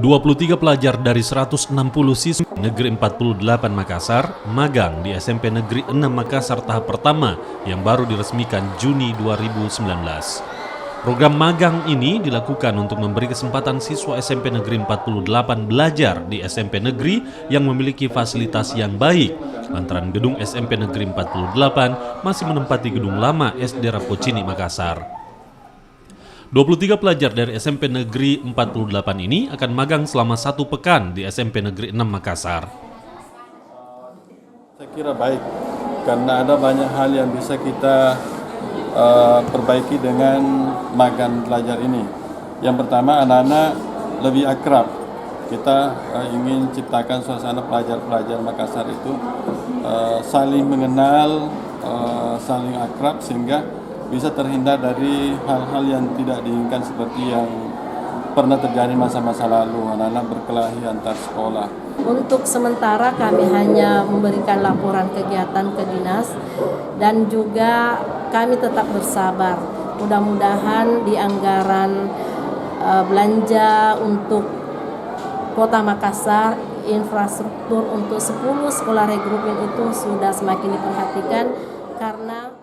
23 pelajar dari 160 siswa Negeri 48 Makassar magang di SMP Negeri 6 Makassar tahap pertama yang baru diresmikan Juni 2019. Program magang ini dilakukan untuk memberi kesempatan siswa SMP Negeri 48 belajar di SMP Negeri yang memiliki fasilitas yang baik, lantaran gedung SMP Negeri 48 masih menempati gedung lama SD Rapocini Makassar. 23 pelajar dari SMP Negeri 48 ini akan magang selama 1 pekan di SMP Negeri 6 Makassar. Saya kira baik, karena ada banyak hal yang bisa kita perbaiki dengan magang pelajar ini. Yang pertama, anak-anak lebih akrab. Kita ingin ciptakan suasana pelajar-pelajar Makassar itu saling mengenal, saling akrab, sehingga bisa terhindar dari hal-hal yang tidak diinginkan seperti yang pernah terjadi masa-masa lalu, anak-anak berkelahi antar sekolah. Untuk sementara kami hanya memberikan laporan kegiatan ke dinas dan juga kami tetap bersabar. Mudah-mudahan di anggaran belanja untuk Kota Makassar, infrastruktur untuk 10 sekolah regrouping itu sudah semakin diperhatikan karena